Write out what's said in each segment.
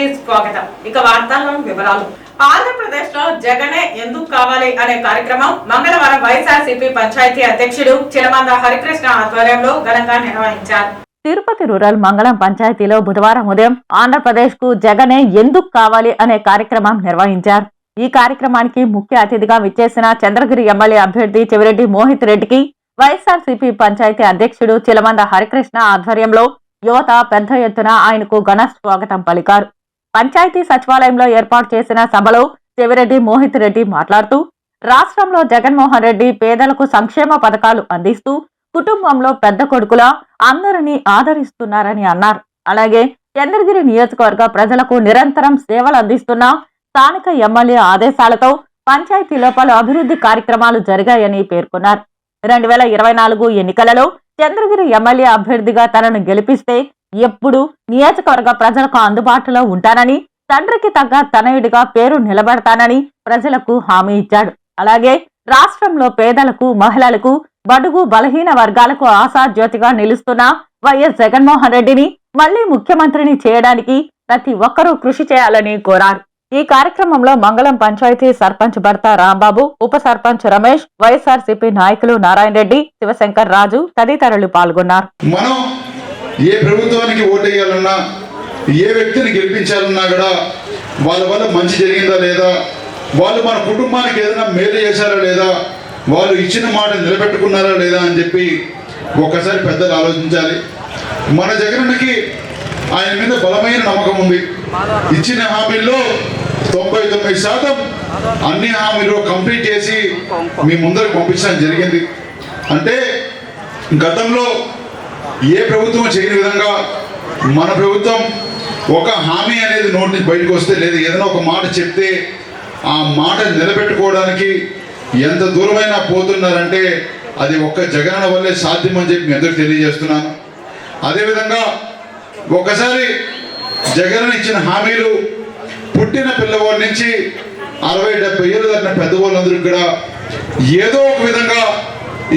కి స్వాగతం. ఇక వార్తల్లో వివరాలు. ఆంధ్రప్రదేశ్ లో జగనే ఎందుకు కావాలి అనే కార్యక్రమం మంగళవారం వైఎస్ఆర్సీపీ పంచాయతీ అధ్యక్షుడు చిలమంద హరికృష్ణ ఆధ్వర్యంలో ఘనంగా నిర్వహించారు. తిరుపతి రూరల్ మంగళం పంచాయతీలో బుధవారం ఉదయం ఆంధ్రప్రదేశ్ కు జగనే ఎందుకు కావాలి అనే కార్యక్రమం నిర్వహించారు. ఈ కార్యక్రమానికి ముఖ్య అతిథిగా విచ్చేసిన చంద్రగిరి ఎమ్మెల్యే అభ్యర్థి చెవిరెడ్డి మోహిత్ రెడ్డికి వైఎస్ఆర్సీపీ పంచాయతీ అధ్యక్షుడు చిలమంద హరికృష్ణ ఆధ్వర్యంలో యువత పెద్ద ఎత్తున ఆయనకు ఘన స్వాగతం పలికారు. పంచాయతీ సచివాలయంలో ఏర్పాటు చేసిన సభలో చెవిరెడ్డి మోహిత్ రెడ్డి మాట్లాడుతూ రాష్ట్రంలో జగన్మోహన్ రెడ్డి పేదలకు సంక్షేమ పథకాలు అందిస్తూ కుటుంబంలో పెద్ద కొడుకులా అందరినీ ఆదరిస్తున్నారని అన్నారు. అలాగే చంద్రగిరి నియోజకవర్గ ప్రజలకు నిరంతరం సేవలు అందిస్తున్న స్థానిక ఎమ్మెల్యే ఆదేశాలతో పంచాయతీలో పలు అభివృద్ధి కార్యక్రమాలు జరిగాయని పేర్కొన్నారు. 2024 ఎన్నికలలో చంద్రగిరి ఎమ్మెల్యే అభ్యర్థిగా తనను గెలిపిస్తే ఎప్పుడు నియోజకవర్గ ప్రజలకు అందుబాటులో ఉంటానని, తండ్రికి తగ్గ తనయుడిగా పేరు నిలబెడతానని ప్రజలకు హామీ ఇచ్చాడు. అలాగే రాష్ట్రంలో పేదలకు, మహిళలకు, బడుగు బలహీన వర్గాలకు ఆశాజ్యోతిగా నిలుస్తున్న వైఎస్ జగన్మోహన్ రెడ్డిని మళ్లీ ముఖ్యమంత్రిని చేయడానికి ప్రతి ఒక్కరూ కృషి చేయాలని కోరారు. ఈ కార్యక్రమంలో మంగళం పంచాయతీ సర్పంచ్ భర్త రాంబాబు, ఉప సర్పంచ్ రమేష్, వైఎస్ఆర్సీపీ నాయకులు నారాయణ రెడ్డి, శివశంకర్ రాజు తదితరులు పాల్గొన్నారు. మనం ఏ ప్రభుత్వానికి ఓటేయాలన్నా, ఏ వ్యక్తిని గెలిపించాలన్నా కూడా వాళ్ళ వల్ల మంచి జరిగిందా లేదా, వాళ్ళు మన కుటుంబానికి ఏదైనా మేలు చేశారా లేదా, వాళ్ళు ఇచ్చిన మాట నిలబెట్టుకున్నారా లేదా అని చెప్పి ఒక్కసారి పెద్దలు ఆలోచించాలి. మన జగన్కి ఆయన మీద బలమైన నమ్మకం ఉంది. ఇచ్చిన హామీల్లో 99% అన్ని హామీలు కంప్లీట్ చేసి మీ ముందరకు పంపించడం జరిగింది. అంటే గతంలో ఏ ప్రభుత్వం చేయని విధంగా మన ప్రభుత్వం ఒక హామీ అనేది నోటి నుంచి బయటకు వస్తే, లేదా ఏదైనా ఒక మాట చెప్తే ఆ మాట నిలబెట్టుకోవడానికి ఎంత దూరమైనా పోతున్నారంటే అది ఒక్క జగనన్న వల్లే సాధ్యమని చెప్పి మీ అందరికీ తెలియజేస్తున్నాను. అదేవిధంగా ఒకసారి జగన్ ఇచ్చిన హామీలు పుట్టిన పిల్లవాడి నుంచి 60-70 ఏళ్ళు దాటిన పెద్దవాళ్ళందరికీ కూడా ఏదో ఒక విధంగా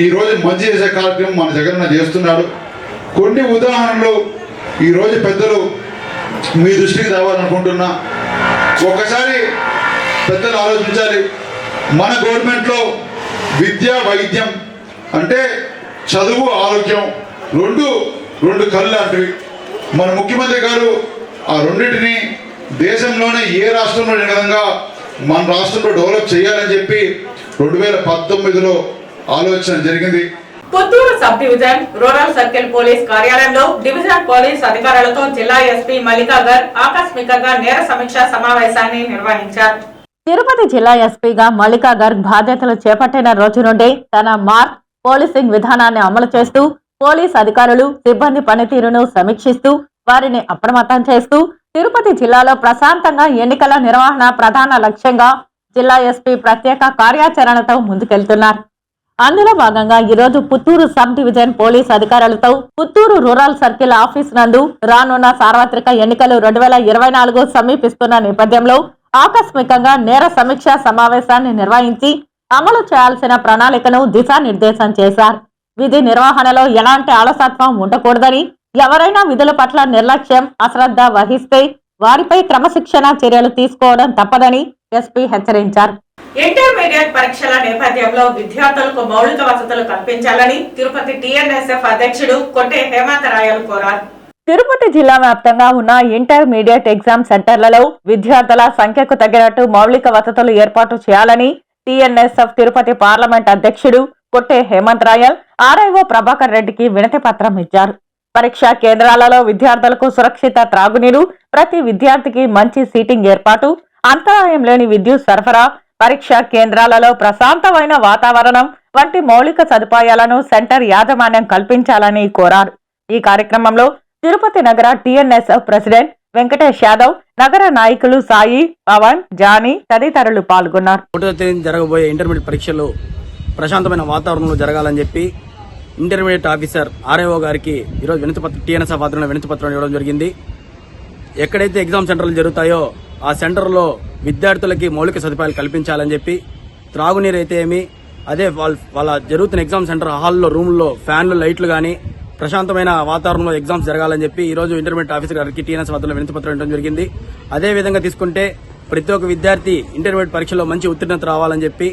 ఈరోజు మంచి చేసే కార్యక్రమం మన జగన్ చేస్తున్నాడు. కొన్ని ఉదాహరణలు ఈరోజు పెద్దలు మీ దృష్టికి రావాలనుకుంటున్నా. ఒకసారి పెద్దలు ఆలోచించాలి. మన గవర్నమెంట్లో విద్య, వైద్యం అంటే చదువు, ఆరోగ్యం రెండు కళ్ళు లాంటివి. మన ముఖ్యమంత్రి గారు ఆ రెండింటిని దేశంలోనే ఏ రాష్ట్రంలో లేని విధంగా మన రాష్ట్రంలో డెవలప్ చేయాలని చెప్పి 2019లో ఆలోచన జరిగింది. Puttur sub division rural circle police కార్యాలయంలో డివిజన్ పోలీస్ అధికారులతో జిల్లా ఎస్పీ మల్లికాగర్ ఆకస్మికంగా నేర సమీక్ష సమావేశాన్ని నిర్వహించారు. తిరుపతి జిల్లా ఎస్పీగా మల్లికాగర్ బాధ్యతలు చేపట్టిన రోజు నుండి తన మార్క్ పోలీసింగ్ విధానాన్ని అమలు చేస్తూ పోలీస్ అధికారులు, సిబ్బంది పనితీరును సమీక్షిస్తూ వారిని అప్రమత్తం చేస్తూ తిరుపతి జిల్లాలో ప్రశాంతంగా ఎన్నికల నిర్వహణ ప్రధాన లక్ష్యంగా జిల్లా ఎస్పీ ప్రత్యేక కార్యాచరణతో ముందుకెళ్తున్నారు. అందులో భాగంగా ఈరోజు పుత్తూరు సబ్ డివిజన్ పోలీస్ అధికారులతో పుత్తూరు రూరల్ సర్కిల్ ఆఫీస్ నందు రానున్న సార్వత్రిక ఎన్నికలు 2024 సమీపిస్తున్న నేపథ్యంలో ఆకస్మికంగా నేర సమీక్ష సమావేశాన్ని నిర్వహించి అమలు చేయాల్సిన ప్రణాళికను దిశానిర్దేశం చేశారు. విధి నిర్వహణలో ఎలాంటి అలసత్వం ఉండకూడదని, ఎవరైనా విధుల పట్ల నిర్లక్ష్యం, అశ్రద్ధ వహిస్తే వారిపై క్రమశిక్షణ చర్యలు తీసుకోవడం తప్పదని ఎస్పీ హెచ్చరించారు. ఇంటర్మీడియట్ పరీక్షల నేపథ్యంలో విద్యార్థులకు మౌలిక వసతులు కల్పించాలని తిరుపతి టీఎన్ఎస్ఎఫ్ అధ్యక్షుడు కొట్టే హేమంతరాయలు కోరారు. తిరుపతి జిల్లా వ్యాప్తంగా ఉన్న ఇంటర్మీడియట్ ఎగ్జామ్ సెంటర్లలో విద్యార్థుల సంఖ్యకు తగినట్టు మౌలిక వసతులు ఏర్పాటు చేయాలని టీఎన్ఎస్ఎఫ్ తిరుపతి పార్లమెంట్ అధ్యక్షుడు కొట్టే హేమంతరాయల్ ఆర్ఐఓ ప్రభాకర్ రెడ్డికి వినతి పత్రం ఇచ్చారు. పరీక్షా కేంద్రాలలో విద్యార్థులకు సురక్షిత త్రాగునీరు, ప్రతి విద్యార్థికి మంచి సీటింగ్ ఏర్పాటు, అంతరాయం లేని విద్యుత్ సరఫరా, పరీక్షా కేంద్రాలలో ప్రశాంతమైన వాతావరణం వంటి మౌలిక సదుపాయాలను సెంటర్ యాజమాన్యం కల్పించాలని కోరారు. ఈ కార్యక్రమంలో తిరుపతి నగర టీఎన్ఎస్ఎఫ్ ప్రెసిడెంట్ వెంకటేష్ యాదవ్, నగర నాయకులు సాయి, పవన్, జానీ తదితరులు పాల్గొన్నారు. జరగబోయే ఇంటర్మీడియట్ పరీక్షలు ప్రశాంతమైన వాతావరణంలో జరగాలని చెప్పి ఇంటర్మీడియట్ ఆఫీసర్ ఆర్ఐఓ గారికి ఈరోజు టీఎన్ఎస్ఎఫ్ ఆధ్వర్యంలో వినతి పత్రం ఇవ్వడం జరిగింది. ఎక్కడైతే ఎగ్జామ్ సెంటర్లు జరుగుతాయో ఆ సెంటర్లో విద్యార్థులకి మౌలిక సదుపాయాలు కల్పించాలని చెప్పి, త్రాగునీరు అయితే ఏమి, అదే వాళ్ళ జరుగుతున్న ఎగ్జామ్ సెంటర్ హాల్లో రూమ్లో ఫ్యాన్లు, లైట్లు కానీ ప్రశాంతమైన వాతావరణంలో ఎగ్జామ్స్ జరగాలని చెప్పి ఈ రోజు ఇంటర్మీడియట్ ఆఫీసర్ గారికి టీఎన్ఎస్ వద్దలో వినతి పత్రం ఇవ్వడం జరిగింది. అదే విధంగా తీసుకుంటే ప్రతి ఒక్క విద్యార్థి ఇంటర్మీడియట్ పరీక్షలో మంచి ఉత్తీర్ణత రావాలని చెప్పి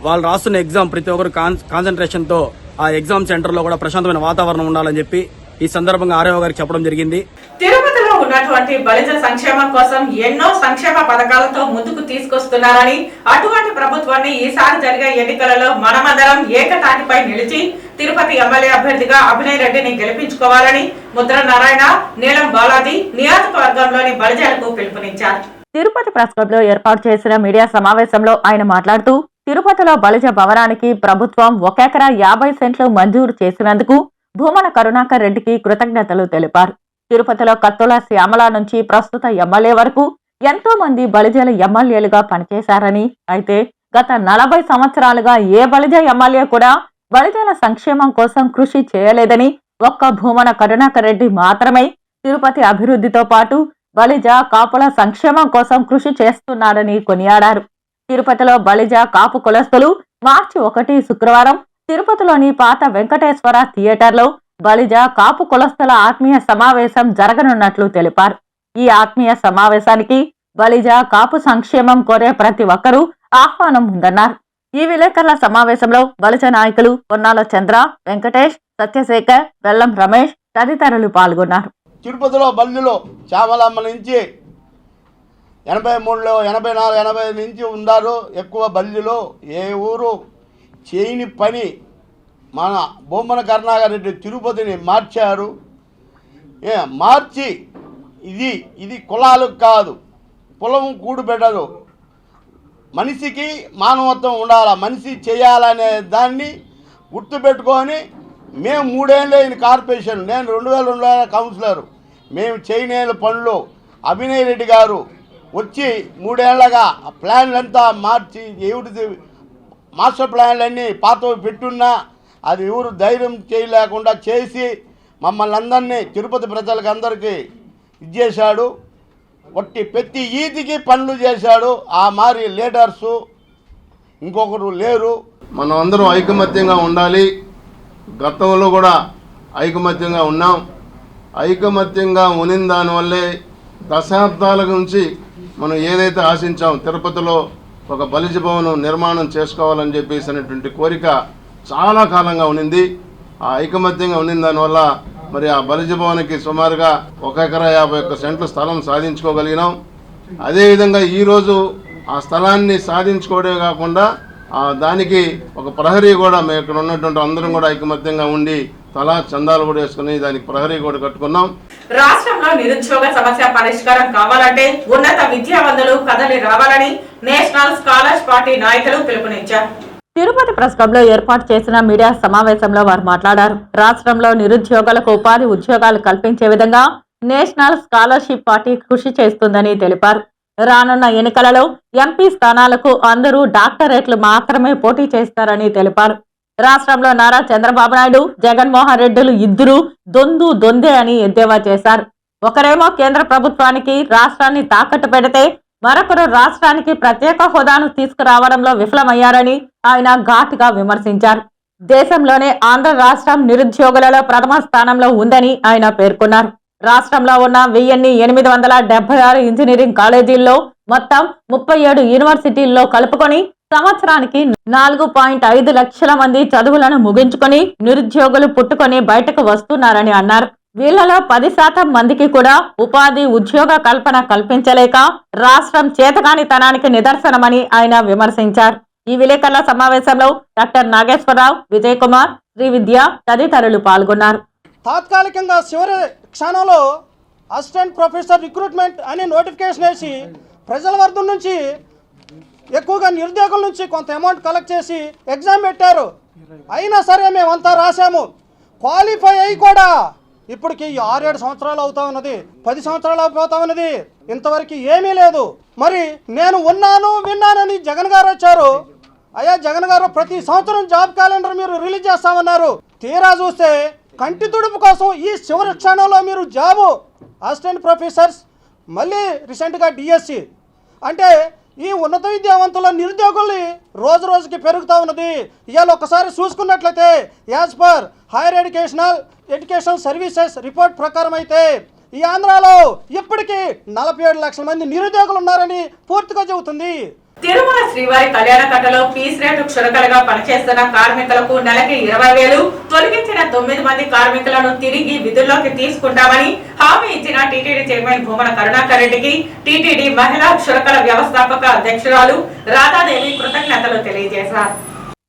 వాళ్ళు రాస్తున్న ఎగ్జామ్ ప్రతి ఒక్కరు కాన్సన్ట్రేషన్ తో ఆ ఎగ్జామ్ సెంటర్ లో కూడా ప్రశాంతమైన వాతావరణం ఉండాలని చెప్పి ఈ సందర్భంగా ఆర్ఐఓ గారికి చెప్పడం జరిగింది. తిరుపతిలో ఉన్నటువంటి బలిజ సంక్షేమం కోసం ఎన్నో సంక్షేమ పథకాలతో ముందుకు తీసుకొస్తున్నారని, అటువంటి ప్రభుత్వాన్ని ఈసారి జరిగే ఎన్నికలలో మనమందరం ఏకతాటిపై నిలిచి తిరుపతి ఎమ్మెల్యే అభ్యర్థిగా అభినయ్ రెడ్డిని గెలిపించుకోవాలని ముద్ర నారాయణ, నీలం బాలాజీ నియోజకవర్గంలోని బలిజలకు పిలుపునిచ్చారు. తిరుపతి ప్రెస్ క్లబ్ లో ఏర్పాటు చేసిన మీడియా సమావేశంలో ఆయన మాట్లాడుతూ, తిరుపతిలో బలిజ భవనానికి ప్రభుత్వం 1 ఎకరా 50 సెంట్లు మంజూరు చేసినందుకు భూమన కరుణాకర్ రెడ్డికి కృతజ్ఞతలు తెలిపారు. తిరుపతిలో కత్తుల శ్యామల నుంచి ప్రస్తుత ఎమ్మెల్యే వరకు ఎంతో మంది బలిజల ఎమ్మెల్యేలుగా పనిచేశారని, అయితే గత 40 సంవత్సరాలుగా ఏ బలిజ ఎమ్మెల్యే కూడా బలిజల సంక్షేమం కోసం కృషి చేయలేదని, ఒక్క భూమన కరుణాకర్ రెడ్డి మాత్రమే తిరుపతి అభివృద్ధితో పాటు బలిజ కాపుల సంక్షేమం కోసం కృషి చేస్తున్నారని కొనియాడారు. తిరుపతిలో బలిజ కాపు కులస్తులు మార్చి 1 శుక్రవారం తిరుపతిలోని పాత వెంకటేశ్వర థియేటర్లో బలిజ కాపు కులస్తుల ఆత్మీయ సమావేశం జరగనున్నట్లు తెలిపారు. ఈ ఆత్మీయ సమావేశానికి బలిజ కాపు సంక్షేమం కోరే ప్రతి ఒక్కరూ ఆహ్వానం ఉందన్నారు. ఈ విలేకరుల సమావేశంలో బలిజ నాయకులు పొన్నాల చంద్ర, వెంకటేష్, సత్యశేఖర్, బెల్లం రమేష్ తదితరులు పాల్గొన్నారు. తిరుపతిలో బల్లిలో చామలమ్మ నుంచి 83లో 84, 85 నుంచి ఉన్నారు. ఎక్కువ బల్లిలో ఏ ఊరు చేయని పని మన బొమ్మన కరుణాకర్ రెడ్డి తిరుపతిని మార్చారు. మార్చి ఇది కులాలకు కాదు, కులం కూడు పెట్టదు, మనిషికి మానవత్వం ఉండాలి, మనిషి చేయాలనే దాన్ని గుర్తుపెట్టుకొని మేము 3 ఏళ్ళు అయిన కార్పొరేషన్, నేను 2002 కౌన్సిలరు, మేము చేయలేని పనులు అభినయ్ రెడ్డి గారు వచ్చి 3 ఏళ్లగా ప్లాన్లంతా మార్చి ఎవరిది మాస్టర్ ప్లాన్లన్నీ పాతవి పెట్టున్నా అది ఎవరు ధైర్యం చేయలేకుండా చేసి మమ్మల్ని అందరినీ తిరుపతి ప్రజలకు అందరికీ ఇచ్చేశాడు. ప్రతి ఈదికి పనులు చేశాడు. ఆ మారి లీడర్సు ఇంకొకరు లేరు. మనం అందరం ఐకమత్యంగా ఉండాలి. గతంలో కూడా ఐకమత్యంగా ఉన్నాం. ఐకమత్యంగా ఉన్న దానివల్లే దశాబ్దాల నుంచి మనం ఏదైతే ఆశించాం, తిరుపతిలో ఒక బలిజ భవనం నిర్మాణం చేసుకోవాలని చెప్పేసి అనేటువంటి కోరిక చాలా కాలంగా ఉన్నింది. ఆ ఐకమత్యంగా ఉన్న దానివల్ల మరి ఆ బలిజ భవన్కి సుమారుగా 1 ఎకరా 51 సెంట్ల స్థలం సాధించుకోగలిగినాం. అదేవిధంగా ఈరోజు ఆ స్థలాన్ని సాధించుకోవడమే కాకుండా దానికి ఒక ప్రహరీ కూడా మేము ఇక్కడ ఉన్నటువంటి అందరం కూడా ఐకమత్యంగా ఉండి తలా చందాలు కూడా వేసుకుని దానికి ప్రహరీ కూడా కట్టుకున్నాం. రాష్ట్రంలో నిరుద్యోగ సమస్య పరిష్కారం కావాలంటే ఉన్నత విద్యావంతులు కదలి రావాలని నేషనల్ స్కాలర్స్ పార్టీ నాయకులు పిలుపునిచ్చారు. తిరుపతి ప్రెస్ క్లబ్ లో ఏర్పాటు చేసిన మీడియా సమావేశంలో వారు మాట్లాడారు. రాష్ట్రంలో నిరుద్యోగులకు ఉపాధి ఉద్యోగాలు కల్పించే విధంగా నేషనల్ స్కాలర్షిప్ పార్టీ కృషి చేస్తుందని తెలిపారు. రానున్న ఎన్నికలలో ఎంపీ స్థానాలకు అందరూ డాక్టరేట్లు మాత్రమే పోటీ చేస్తారని తెలిపారు. రాష్ట్రంలో నారా చంద్రబాబు నాయుడు, జగన్మోహన్ రెడ్డిలు ఇద్దరు దొందే అని ఎద్దేవా చేశారు. ఒకరేమో కేంద్ర ప్రభుత్వానికి రాష్ట్రాన్ని తాకట్టు పెడితే మరొకరు రాష్ట్రానికి ప్రత్యేక హోదాను తీసుకురావడంలో విఫలమయ్యారని ఆయన ఘాటుగా విమర్శించారు. దేశంలోనే ఆంధ్ర రాష్ట్రం నిరుద్యోగులలో ప్రథమ స్థానంలో ఉందని ఆయన పేర్కొన్నారు. రాష్ట్రంలో ఉన్న 1876 ఇంజనీరింగ్ కాలేజీల్లో మొత్తం 37 యూనివర్సిటీల్లో కలుపుకొని సంవత్సరానికి 4.5 లక్షల మంది చదువులను ముగించుకొని నిరుద్యోగులు పుట్టుకొని బయటకు వస్తున్నారని అన్నారు. వీళ్లలో 10% మందికి కూడా ఉపాధి ఉద్యోగ కల్పన కల్పించలేక రాష్ట్రం చేతకానితనానికి నిదర్శనమని ఆయన విమర్శించారు. ఈ విలేకరుల సమావేశంలో డాక్టర్ నాగేశ్వరరావు, విజయ్ కుమార్, శ్రీవిద్య తదితరులు పాల్గొన్నారు. తాత్కాలికంగా చివరి క్షణంలో అసిస్టెంట్ ప్రొఫెసర్ రిక్రూట్మెంట్ అని నోటిఫికేషన్ వేసి ప్రజల వర్గం నుంచి ఎక్కువగా నిరుద్యోగుల నుంచి కొంత అమౌంట్ కలెక్ట్ చేసి ఎగ్జామ్ పెట్టారు. అయినా సరే మేమంతా రాసాము. క్వాలిఫై అయ్యి కూడా ఇప్పటికి 6-7 సంవత్సరాలు అవుతా ఉన్నది, 10 సంవత్సరాలు అయిపోతా ఉన్నది, ఇంతవరకు ఏమీ లేదు. మరి నేను విన్నానని జగన్ గారు వచ్చారు. అయ్యా జగన్ గారు, ప్రతి సంవత్సరం జాబ్ క్యాలెండర్ మీరు రిలీజ్ చేస్తామన్నారు. తీరా చూస్తే కంటి తుడుపు కోసం ఈ చివరి క్షణంలో మీరు జాబు అసిస్టెంట్ ప్రొఫెసర్స్, మళ్ళీ రీసెంట్గా డిఎస్సి, అంటే ఈ ఉన్నత విద్యావంతుల నిరుద్యోగుల్ని రోజు రోజుకి పెరుగుతూ ఉన్నది. ఇవాళ ఒకసారి చూసుకున్నట్లయితే as per hire educational services report ప్రకారం అయితే ఈ ఆంధ్రాలో ఇప్పటికీ 47 లక్షల మంది నిరుద్యోగులు ఉన్నారని పూర్తిగా చెబుతుంది. తిరుమల శ్రీవారి కళ్యాణ కట్టలో పీస్ రేటు క్షురకలుగా పనిచేస్తున్న కార్మికులకు నెలకి 20,000, తొలగించిన 9 మంది కార్మికులను తిరిగి విధుల్లోకి తీసుకుంటామని హామీ ఇచ్చిన టీటీడీ చైర్మన్ భూమన కరుణాకర్ రెడ్డికి టీటీడీ మహిళా క్షురకల వ్యవస్థాపక అధ్యక్షురాలు రాధాదేవి కృతజ్ఞతలు తెలియజేశారు.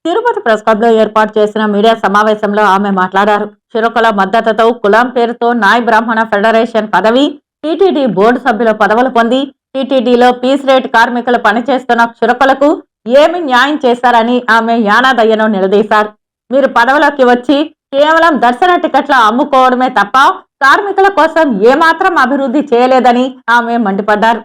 తిరుపతి ప్రెస్ క్లబ్ లో ఏర్పాటు చేసిన మీడియా సమావేశంలో ఆమె మాట్లాడారు. క్షురకుల మద్దతుతో కులం పేరుతో నాయ్ బ్రాహ్మణ ఫెడరేషన్ పదవి, టీటీడీ బోర్డు సభ్యుల పదవులు పొంది టీటీడీలో పీస్ రేట్ కార్మికులు పనిచేస్తున్న క్షురకులకు ఏమి న్యాయం చేశారని ఆమె యానాదయ్యను నిలదీశారు. మీరు పదవులోకి వచ్చి కేవలం దర్శన టికెట్ల అమ్ముకోవడమే తప్ప కార్మికుల కోసం ఏమాత్రం అభివృద్ధి చేయలేదని ఆమె మండిపడ్డారు.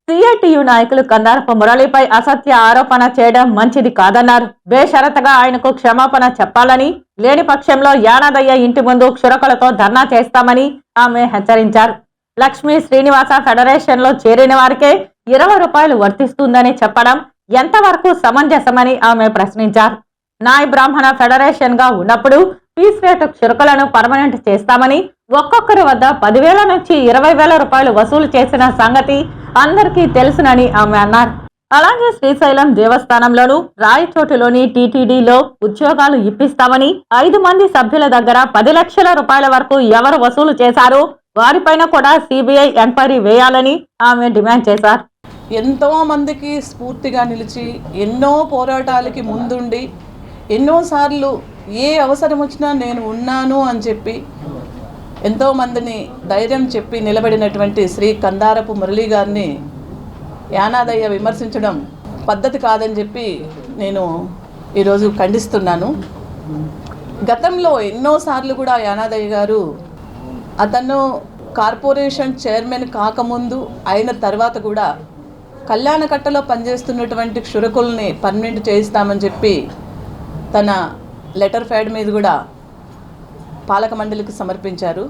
సిఐటియు నాయకులు కందారపు మురళిపై అసత్య ఆరోపణ చేయడం మంచిది కాదన్నారు. బేషరతగా ఆయనకు క్షమాపణ చెప్పాలని, లేని పక్షంలో యానాదయ్య ఇంటి ముందు క్షురకులతో ధర్నా చేస్తామని ఆమె హెచ్చరించారు. లక్ష్మీ శ్రీనివాస ఫెడరేషన్ లో చేరిన వారికే 20 రూపాయలు వర్తిస్తుందని చెప్పడం ఎంతవరకు సమంజసమని ఆమె ప్రశ్నించారు. నాయ్ బ్రాహ్మణ ఫెడరేషన్ గా ఉన్నప్పుడు పీస్ రేటు క్షురకులను పర్మనెంట్ చేస్తామని, ఒక్కొక్కరి వద్ద 10,000 నుంచి 20,000 రూపాయలు వసూలు చేసిన సంగతి అందరికీ తెలుసునని ఆమె అన్నారు. అలాగే శ్రీశైలం దేవస్థానంలోను రాయచోటులోని టీటీడీలో ఉద్యోగాలు ఇప్పిస్తామని, 5 మంది సభ్యుల దగ్గర 10 లక్షల రూపాయల వరకు ఎవరు వసూలు చేశారో వారిపైన కూడా సిబిఐ ఎంక్వైరీ వేయాలని ఆమె డిమాండ్ చేశారు. ఎంతో మందికి స్ఫూర్తిగా నిలిచి ఎన్నో పోరాటాలకి ముందుండి ఎన్నోసార్లు ఏ అవసరం వచ్చినా నేను ఉన్నాను అని చెప్పి ఎంతోమందిని ధైర్యం చెప్పి నిలబడినటువంటి శ్రీ కందారపు మురళి గారిని యానాదయ్య విమర్శించడం పద్ధతి కాదని చెప్పి నేను ఈరోజు ఖండిస్తున్నాను. గతంలో ఎన్నోసార్లు కూడా యానాదయ్య గారు అతను కార్పొరేషన్ చైర్మన్ కాకముందు అయిన తర్వాత కూడా కళ్యాణకట్టలో పనిచేస్తున్నటువంటి క్షురకుల్ని పర్మనెంట్ చేయిస్తామని చెప్పి తన లెటర్ ప్యాడ్ మీద కూడా పాలక మండలికి సమర్పించారు.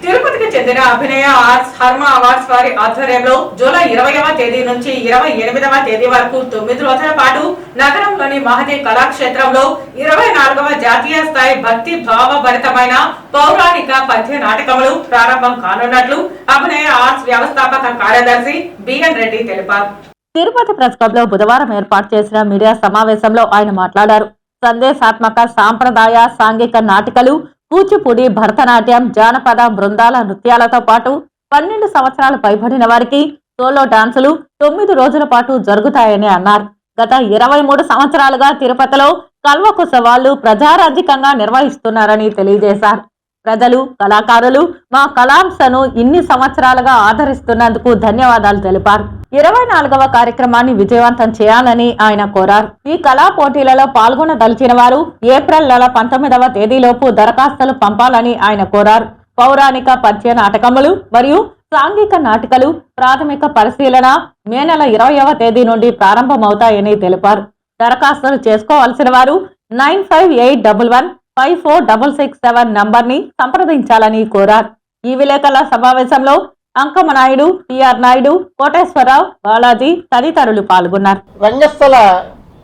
తిరుపతికి చెందిన అభినయ ఆర్ట్స్ హర్మ అవార్డ్స్ వారి ఆధ్వర్యంలో జూలై 20వ తేదీ నుంచి 28వ తేదీ వరకు 9 రోజుల పాటు నగరంలోని మహతి కళాక్షేత్రంలో 24వ జాతీయ స్థాయి భక్తి భావభరితమైన పౌరాణిక పద్య నాటకములు ప్రారంభం కానున్నట్లు అభినయ ఆర్ట్స్ వ్యవస్థాపక కార్యదర్శి బిఎన్ రెడ్డి తెలిపారు. తిరుపతి ప్రెస్ క్లబ్ లో బుధవారం ఏర్పాటు చేసిన మీడియా సమావేశంలో ఆయన మాట్లాడారు. సందేశాత్మక సాంప్రదాయ సాంఘిక నాటికలు, కూచిపూడి, భరతనాట్యం, జానపద బృందాల నృత్యాలతో పాటు 12 సంవత్సరాలు పైబడిన వారికి సోలో డాన్సులు 9 రోజుల పాటు జరుగుతాయని అన్నారు. గత 23 సంవత్సరాలుగా తిరుపతిలో కల్వకుశవాళ్లు ప్రజారాజ్యకంగా నిర్వహిస్తున్నారని తెలియజేశారు. ప్రజలు, కళాకారులు మా కళాంశను ఇన్ని సంవత్సరాలుగా ఆదరిస్తున్నందుకు ధన్యవాదాలు తెలిపారు. 24వ కార్యక్రమాన్ని విజయవంతం చేయాలని ఆయన కోరారు. ఈ కళా పోటీలలో పాల్గొనదలిచిన వారు ఏప్రిల్ నెల 19వ తేదీలోపు దరఖాస్తులు పంపాలని ఆయన కోరారు. పౌరాణిక పద్య నాటకములు మరియు సాంఘిక నాటికలు ప్రాథమిక పరిశీలన మే నెల 20వ తేదీ నుండి ప్రారంభమవుతాయని తెలిపారు. దరఖాస్తులు చేసుకోవాల్సిన వారు 9581154667 నంబర్ని సంప్రదించాలని కోరారు. ఈ విలేకరుల సమావేశంలో అంకమనాయుడు, టిఆర్ నాయుడు, కోటేశ్వరరావు, బాలాజీ తదితరులు పాల్గొన్నారు. రంగస్థల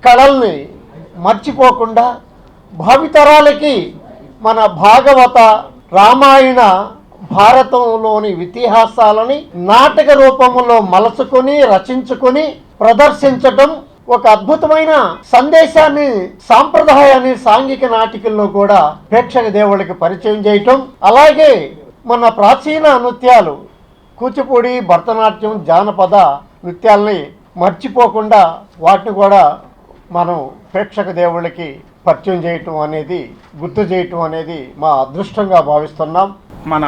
కళల్ని మర్చిపోకుండా భావితరాలకి మన భాగవత, రామాయణ, భారతంలోని ఇతిహాసాలని నాటక రూపంలో మలచుకొని రచించుకొని ప్రదర్శించటం, ఒక అద్భుతమైన సందేశాన్ని, సాంప్రదాయాన్ని సాంఘిక నాటికల్లో కూడా ప్రేక్షక దేవుళ్ళకి పరిచయం చేయటం, అలాగే మన ప్రాచీన నృత్యాలు కూచిపూడి, భరతనాట్యం, జానపద నృత్యాలని మర్చిపోకుండా వాటిని కూడా మనం ప్రేక్షక దేవుళ్ళకి పరిచయం చేయటం అనేది, గుర్తు చేయటం అనేది మా అదృష్టంగా భావిస్తున్నాం. మన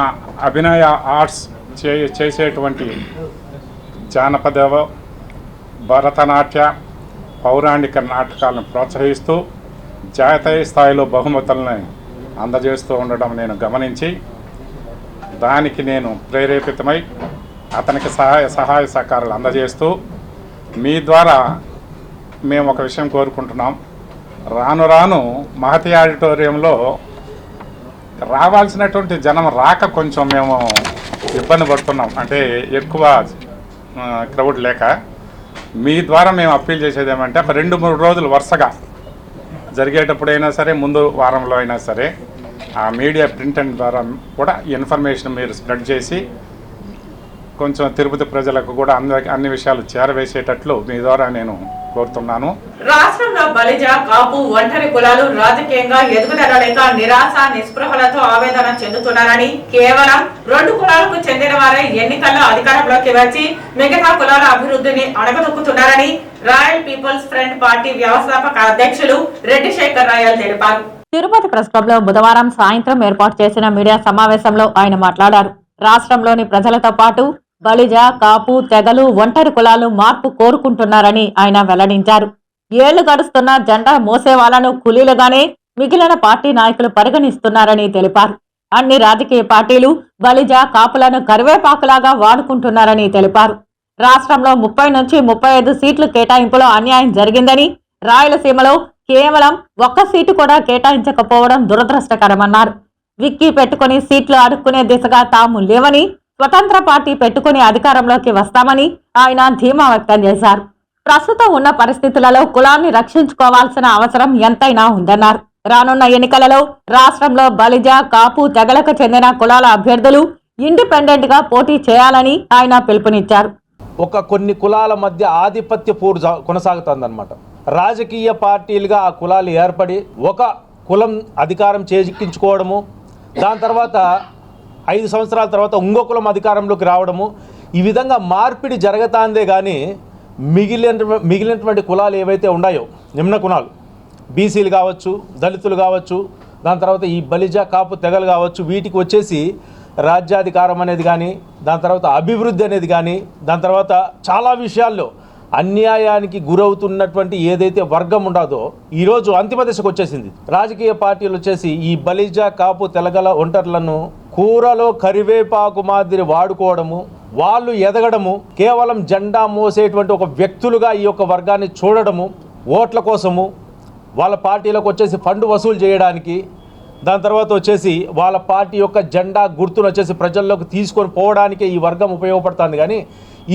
అభినయ ఆర్ట్స్ చేసేటువంటి జానపద, భరతనాట్య, పౌరాణిక నాటకాలను ప్రోత్సహిస్తూ జాతీయ స్థాయిలో బహుమతులను అందజేస్తూ ఉండడం నేను గమనించి దానికి నేను ప్రేరేపితమై అతనికి సహాయ సహకారాలు అందజేస్తూ మీ ద్వారా మేము ఒక విషయం కోరుకుంటున్నాం. రాను రాను మహతి ఆడిటోరియంలో రావాల్సినటువంటి జనం రాక కొంచెం మేము ఇబ్బంది పడుతున్నాం. అంటే ఎక్కువ క్రౌడ్ లేక మీ ద్వారా మేము అప్పీల్ చేసేది ఏమంటే ఒక 2-3 రోజులు వరుసగా జరిగేటప్పుడైనా సరే, ముందు వారంలో అయినా సరే ఆ మీడియా ప్రింట్ అండ్ ద్వారా కూడా ఇన్ఫర్మేషన్ మీరు స్ప్రెడ్ చేసి కొంచెం తిరుపతి ప్రజలకు కూడా అన్ని విషయాలు చేరవేసేటట్లు మీ ద్వారా నేను కోరుతున్నాను. రాష్ట్రంలో బలిజ, కాపు, ఒంటరి కులాలు రాజకీయంగా ఎదుగుదల లేక నిరాశ నిస్పృహలతో ఆవేదన చెందుతున్నారని, కేవలం 2 కులాలకు చెందిన వారే ఎన్నికల్లో అధికారంలోకి వచ్చి మిగతా కులాల అభివృద్ధిని అణగదొక్కుతున్నారని రాయల్ పీపుల్స్ ఫ్రంట్ పార్టీ వ్యవస్థాపక అధ్యక్షులు రెడ్డి శేఖర్ రాయల్ తెలిపారు. తిరుపతి ప్రెస్ క్లబ్ లో బుధవారం సాయంత్రం ఏర్పాటు చేసిన మీడియా సమావేశంలో ఆయన మాట్లాడారు. రాష్ట్రంలోని ప్రజలతో పాటు బలిజ, కాపు, తెగలు, ఒంటరి కులాలు మార్పు కోరుకుంటున్నారని ఆయన వెల్లడించారు. 7 ఏళ్లు గడుస్తున్న జెండా మోసే వాళ్లను కూలీలుగానే మిగిలిన పార్టీ నాయకులు పరిగణిస్తున్నారని తెలిపారు. అన్ని రాజకీయ పార్టీలు బలిజ, కాపులను కరివేపాకులాగా వాడుకుంటున్నారని తెలిపారు. రాష్ట్రంలో 30 నుంచి 35 సీట్లు కేటాయింపులో అన్యాయం జరిగిందని, రాయలసీమలో కేవలం 1 సీటు కూడా కేటాయించకపోవడం దురదృష్టకరమన్నారు. విక్కీ పెట్టుకుని సీట్లు అడుక్కునే దిశగా తాము లేవని, స్వతంత్ర పార్టీ పెట్టుకుని అధికారంలోకి వస్తామని ఆయన ధీమా వ్యక్తం చేశారు. ప్రస్తుతం ఉన్న పరిస్థితులలో కులాన్ని రక్షించుకోవాల్సిన అవసరం ఎంతైనా ఉందన్నారు. రానున్న ఎన్నికలలో రాష్ట్రంలో బలిజ, కాపు, తెగలకు చెందిన కులాల అభ్యర్థులు ఇండిపెండెంట్ గా పోటీ చేయాలని ఆయన పిలుపునిచ్చారు. కొన్ని కులాల మధ్య ఆధిపత్య పోరు కొనసాగుతుందన్నమాట. రాజకీయ పార్టీలుగా ఆ కులాలు ఏర్పడి ఒక కులం అధికారం చేజిక్కించుకోవడము, దాని తర్వాత 5 సంవత్సరాల తర్వాత ఇంకో కులం అధికారంలోకి రావడము, ఈ విధంగా మార్పిడి జరగతాందే కానీ మిగిలినటువంటి కులాలు ఏవైతే ఉన్నాయో, నిమ్న కులాలు, బీసీలు కావచ్చు, దళితులు కావచ్చు, దాని తర్వాత ఈ బలిజ, కాపు, తెగలు కావచ్చు, వీటికి వచ్చేసి రాజ్యాధికారం అనేది కానీ, దాని తర్వాత అభివృద్ధి అనేది కానీ, దాని తర్వాత చాలా విషయాల్లో అన్యాయానికి గురవుతున్నటువంటి ఏదైతే వర్గం ఉండదో ఈరోజు అంతిమ దశకు వచ్చేసింది. రాజకీయ పార్టీలు వచ్చేసి ఈ బలిజ, కాపు, తెలగల, ఒంటర్లను కూరలో కరివేపాకు మాదిరి వాడుకోవడము, వాళ్ళు ఎదగడము, కేవలం జెండా మోసేటువంటి ఒక వ్యక్తులుగా ఈ యొక్క వర్గాన్ని చూడడము, ఓట్ల కోసము వాళ్ళ పార్టీలకు వచ్చేసి ఫండ్ వసూలు చేయడానికి, దాని తర్వాత వచ్చేసి వాళ్ళ పార్టీ యొక్క జెండా గుర్తును వచ్చేసి ప్రజల్లోకి తీసుకొని పోవడానికే ఈ వర్గం ఉపయోగపడుతుంది. కానీ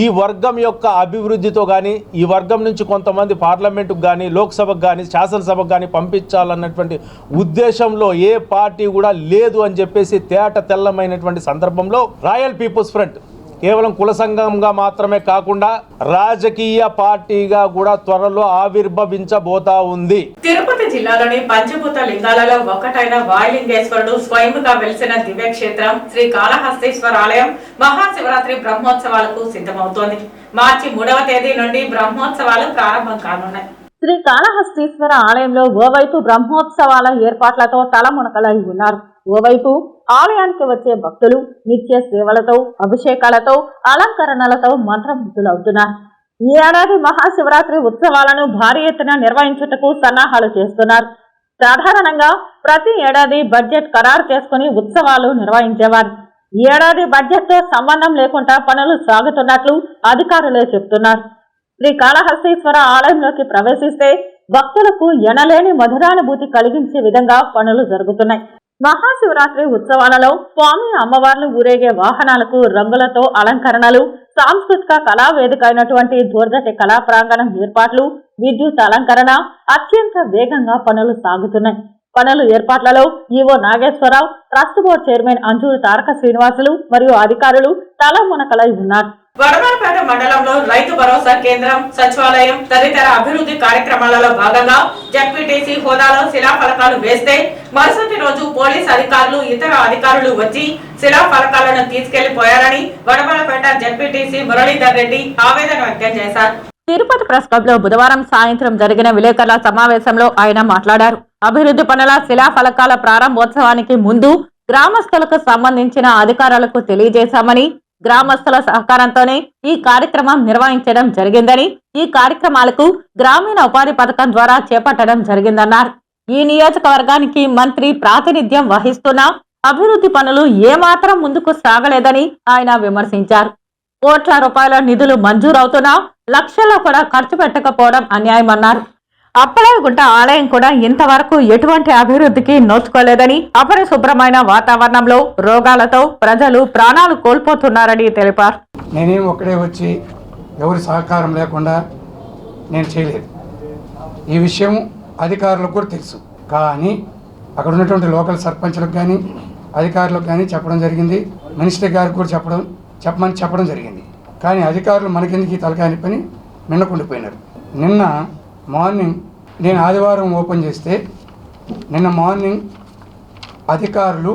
ఈ వర్గం యొక్క అభివృద్ధితో కానీ, ఈ వర్గం నుంచి కొంతమంది పార్లమెంటుకు కానీ, లోక్సభకు కానీ, శాసనసభకు కానీ పంపించాలన్నటువంటి ఉద్దేశంలో ఏ పార్టీ కూడా లేదు అని చెప్పేసి తేట తెల్లమైనటువంటి సందర్భంలో రాయల్ పీపుల్స్ ఫ్రంట్ కేవలం కుల సంఘంగా మాత్రమే కాకుండా రాజకీయ పార్టీగా కూడా త్వరలో ఆవిర్భవించబోతా ఉంది. తిరుపతి జిల్లాలోని పంచభూత లింగాలలో ఒకటైన వాయులింగేశ్వరుడు స్వయంగా వెలిసిన దివ్యక్షేత్రం శ్రీ కాళహస్తీశ్వర ఆలయం మహాశివరాత్రి బ్రహ్మోత్సవాలకు సిద్ధమవుతోంది. మార్చి 3వ తేదీ నుండి బ్రహ్మోత్సవాలు ప్రారంభం కానున్నాయి. శ్రీ కాళహస్తీశ్వర ఆలయంలో ఓవైపు బ్రహ్మోత్సవాల ఏర్పాట్లతో తలమునకలై ఉన్నారు. ఓవైపు ఆలయానికి వచ్చే భక్తులు నిత్య సేవలతో, అభిషేకాలతో, అలంకరణలతో మంత్రముగ్ధులవుతున్నారు. ఈ ఏడాది మహాశివరాత్రి ఉత్సవాలను భారీ ఎత్తున నిర్వహించుటకు సన్నాహాలు చేస్తున్నారు. సాధారణంగా ప్రతి ఏడాది బడ్జెట్ ఖరారు చేసుకుని ఉత్సవాలు నిర్వహించేవారు. ఈ ఏడాది బడ్జెట్ తో సంబంధం లేకుండా పనులు సాగుతున్నట్లు అధికారులే చెబుతున్నారు. శ్రీ కాళహస్తీశ్వర ఆలయంలోకి ప్రవేశిస్తే భక్తులకు ఎనలేని మధురానుభూతి కలిగించే విధంగా పనులు జరుగుతున్నాయి. మహాశివరాత్రి ఉత్సవాలలో స్వామి అమ్మవార్లు ఊరేగే వాహనాలకు రంగులతో అలంకరణలు, సాంస్కృతిక కళా వేదిక అయినటువంటి దూర్జటి కళా ప్రాంగణం ఏర్పాట్లు, విద్యుత్ అలంకరణ అత్యంత వేగంగా పనులు సాగుతున్నాయి. పనులు ఏర్పాట్లలో EO Nageswararao, trust board chairman Anjuru Taraka Srinivasulu మరియు అధికారులు తలమునకలై ఉన్నారు. వడమాలపేట మండలంలో రైతు భరోసా కేంద్రం, సచివాలయం తదితర అభివృద్ధి కార్యక్రమాలలో భాగంగా జెడ్పీటీసీ హోదాలో శిలాఫలకాలు వేస్తే మరుసటి రోజు పోలీస్ అధికారులు, ఇతర అధికారులు వచ్చి శిలాఫలకాలను తీసుకెళ్లిపోయారని వడమాలపేట జెడ్పీటీసీ మురళీధర్ రెడ్డి ఆవేదన వ్యక్తం చేశారు. తిరుపతి ప్రెస్ క్లబ్ లో బుధవారం సాయంత్రం జరిగిన విలేకరుల సమావేశంలో ఆయన మాట్లాడారు. అభివృద్ధి పనుల శిలాఫలకాల ప్రారంభోత్సవానికి ముందు గ్రామస్తులకు సంబంధించిన అధికారులకు తెలియజేశామని, గ్రామస్తుల సహకారంతోనే ఈ కార్యక్రమం నిర్వహించడం జరిగిందని, ఈ కార్యక్రమాలకు గ్రామీణ ఉపాధి పథకం ద్వారా చేపట్టడం జరిగిందన్నారు. ఈ నియోజకవర్గానికి మంత్రి ప్రాతినిధ్యం వహిస్తున్నా అభివృద్ధి పనులు ఏమాత్రం ముందుకు సాగలేదని ఆయన విమర్శించారు. కోట్ల రూపాయల నిధులు మంజూరవుతున్నా లక్షల్లో కూడా ఖర్చు పెట్టకపోవడం అన్యాయమన్నారు. అప్పలాగుంట ఆలయం కూడా ఇంతవరకు ఎటువంటి అభివృద్ధికి నోచుకోలేదని, అపరిశుభ్రమైన వాతావరణంలో రోగాలతో ప్రజలు ప్రాణాలు కోల్పోతున్నారని తెలిపారు. నేనేం ఒక్కడే వచ్చి ఎవరి సహకారం లేకుండా నేను చేయలేదు. ఈ విషయం అధికారులకు కూడా తెలుసు. కానీ అక్కడ ఉన్నటువంటి లోకల్ సర్పంచ్లకు కానీ అధికారులకు కానీ చెప్పడం జరిగింది. మినిస్టర్ గారికి కూడా చెప్పడం జరిగింది. కానీ అధికారులు మనకెందుకు ఈ తలకాయని పని మిన్నకుండిపోయినారు. నిన్న మార్నింగ్ నేను ఆదివారం ఓపెన్ చేస్తే నిన్న మార్నింగ్ అధికారులు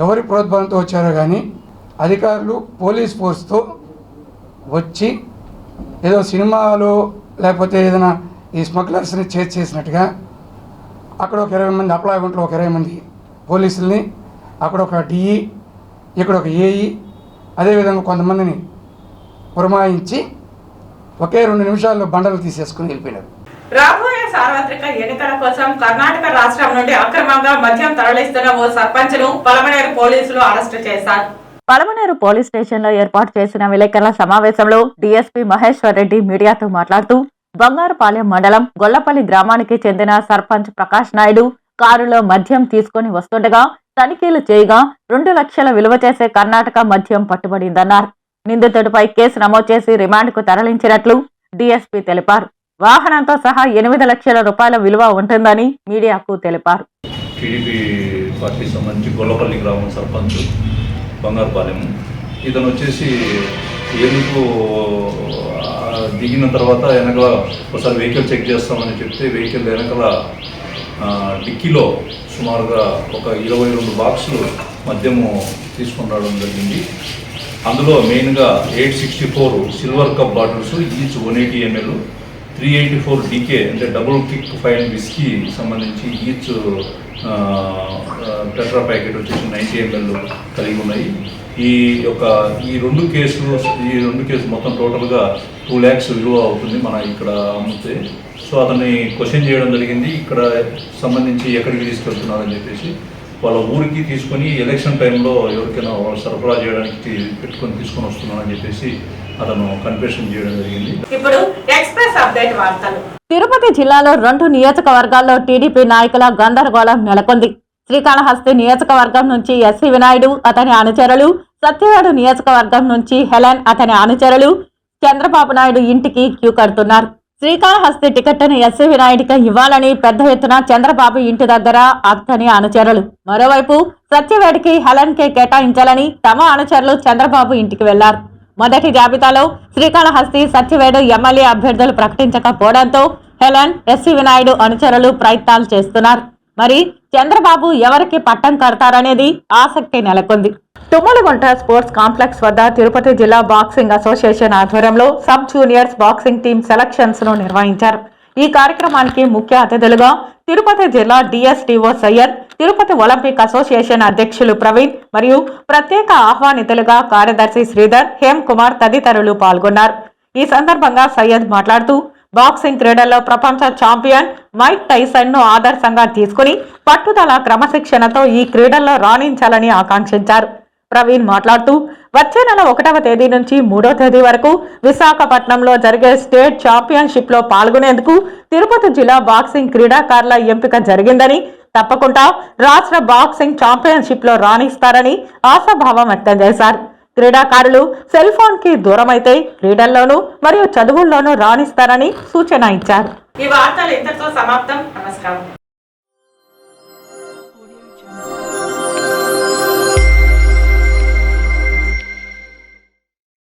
ఎవరి ప్రోద్బలంతో వచ్చారో కానీ అధికారులు పోలీస్ ఫోర్స్తో వచ్చి ఏదో సినిమాలో లేకపోతే ఏదైనా ఈ స్మగ్లర్స్ని చేసినట్టుగా అక్కడ ఒక 20 మంది అప్లాయమెంట్లో ఒక 20 మంది పోలీసుల్ని, అక్కడ ఒక డిఈ, ఇక్కడ ఒక ఏఈ, అదేవిధంగా కొంతమందిని పురమాయించి ఒకే 2 నిమిషాల్లో బండలు తీసేసుకుని వెళ్ళిపోయినారు. రాబోయే సార్వత్రిక ఎన్నికల కోసం కర్ణాటక రాష్ట్రం నుండి అక్రమంగా మద్యం తరలిస్తున్న ఓ సర్పంచ్ను పలమనేరు పోలీసులు అరెస్టు చేశారు. పలమనేరు పోలీస్ స్టేషన్లో ఏర్పాటు చేసిన విలేకరుల సమావేశంలో డీఎస్పీ మహేశ్వర్ రెడ్డి మీడియాతో మాట్లాడుతూ బంగారుపాలెం మండలం గొల్లపల్లి గ్రామానికి చెందిన సర్పంచ్ ప్రకాష్ నాయుడు కారులో మద్యం తీసుకుని వస్తుండగా తనిఖీలు చేయగా 2 లక్షల విలువ చేసే కర్ణాటక మద్యం పట్టుబడిందన్నారు. నిందితుడిపై కేసు నమోదు చేసి రిమాండ్కు తరలించినట్లు డీఎస్పీ తెలిపారు. వాహనంతో సహా 8 లక్షల రూపాయల విలువ ఉంటుందని మీడియాకు తెలిపారు. టీడీపీ పార్టీ సంబంధించి గొల్లపల్లి గ్రామం సర్పంచ్ బంగారుపాలెం ఇతను వచ్చేసి ఎందుకు దిగిన తర్వాత వెనకల ఒకసారి వెహికల్ చెక్ చేస్తామని చెప్తే వెహికల్ వెనకల డిక్కీలో సుమారుగా ఒక 22 బాక్సులు మద్యము తీసుకొని రావడం జరిగింది. అందులో మెయిన్గా 864 silver cup bottles, each 180 ml, 384 DK అంటే డబుల్ కిక్ ఫైన్ విస్కీ సంబంధించి ఈచ్ టెట్రా ప్యాకెట్ వచ్చేసి 90 ml కలిగి ఉన్నాయి. ఈ రెండు కేసులు మొత్తం టోటల్గా 2 lakhs విలువ అవుతుంది మన ఇక్కడ అమ్మితే. సో అతన్ని క్వశ్చన్ చేయడం జరిగింది. ఇక్కడ సంబంధించి ఎక్కడికి తీసుకెళ్తున్నారని చెప్పేసి వాళ్ళ ఊరికి తీసుకొని ఎలక్షన్ టైంలో ఎవరికైనా వాళ్ళు సరఫరా చేయడానికి తీసుకొని వస్తున్నారని చెప్పేసి అతను కన్ఫెషన్ చేయడం జరిగింది. ఇప్పుడు ఎక్స్‌ప్రెస్ అప్డేట్ వార్తలు. తిరుపతి జిల్లాలో 2 నియోజకవర్గాల్లో టీడీపీ నాయకుల గందరగోళం నెలకొంది. శ్రీకాళహస్తి నియోజకవర్గం నుంచి ఎస్సీ వినాయుడు అతని అనుచరులు, సత్యవేడు నియోజకవర్గం నుంచి హెలెన్ అతని అనుచరులు చంద్రబాబు నాయుడు ఇంటికి క్యూ కడుతున్నారు. శ్రీకాళహస్తి టికెట్ను ఎస్సీ వినాయుడికి ఇవ్వాలని పెద్ద ఎత్తున చంద్రబాబు ఇంటి దగ్గర అతని అనుచరులు, మరోవైపు సత్యవేడికి హెలెన్ కే కేటాయించాలని తమ అనుచరులు చంద్రబాబు ఇంటికి వెళ్లారు. మొదటి జాబితాలో శ్రీకాళహస్తి సత్యవేడు ఎమ్మెల్యే అభ్యర్థులు ప్రకటించకపోవడంతో హెలెన్, ఎస్సీ వినాయుడు అనుచరులు ప్రయత్నాలు చేస్తున్నారు. మరి చంద్రబాబు ఎవరికి పట్టం కడతారనేది ఆసక్తి నెలకొంది. తుమ్మలగుంట స్పోర్ట్స్ కాంప్లెక్స్ వద్ద తిరుపతి జిల్లా బాక్సింగ్ అసోసియేషన్ ఆధ్వర్యంలో sub juniors boxing team selections ను నిర్వహించారు. ఈ కార్యక్రమానికి ముఖ్య అతిథులుగా తిరుపతి జిల్లా డిఎస్టీఓ సయ్యద్, తిరుపతి ఒలింపిక్ అసోసియేషన్ అధ్యక్షులు ప్రవీణ్ మరియు ప్రత్యేక ఆహ్వానితులుగా కార్యదర్శి శ్రీధర్, హేమ్ కుమార్ తదితరులు పాల్గొన్నారు. ఈ సందర్భంగా సయ్యద్ మాట్లాడుతూ బాక్సింగ్ క్రీడల్లో ప్రపంచ ఛాంపియన్ మైక్ టైసన్ ను ఆదర్శంగా తీసుకుని పట్టుదల, క్రమశిక్షణతో ఈ క్రీడల్లో రాణించాలని ఆకాంక్షించారు. ప్రవీణ్ మాట్లాడుతూ వచ్చే నెల 1వ తేదీ నుంచి 3వ తేదీ వరకు విశాఖపట్నంలో జరిగే స్టేట్ ఛాంపియన్షిప్ లో పాల్గొనేందుకు తిరుపతి జిల్లా బాక్సింగ్ క్రీడాకారుల ఎంపిక జరిగిందని, తప్పకుండా రాష్ట్ర బాక్సింగ్ ఛాంపియన్షిప్ లో రాణిస్తారని ఆశాభావం వ్యక్తం చేశారు. క్రీడాకారులు సెల్ ఫోన్ కి దూరమైతే క్రీడల్లోనూ మరియు చదువుల్లోనూ రాణిస్తారని సూచన ఇచ్చారు. ఈ వార్తలు ఇంతటితో సమాప్తం. నమస్కారం.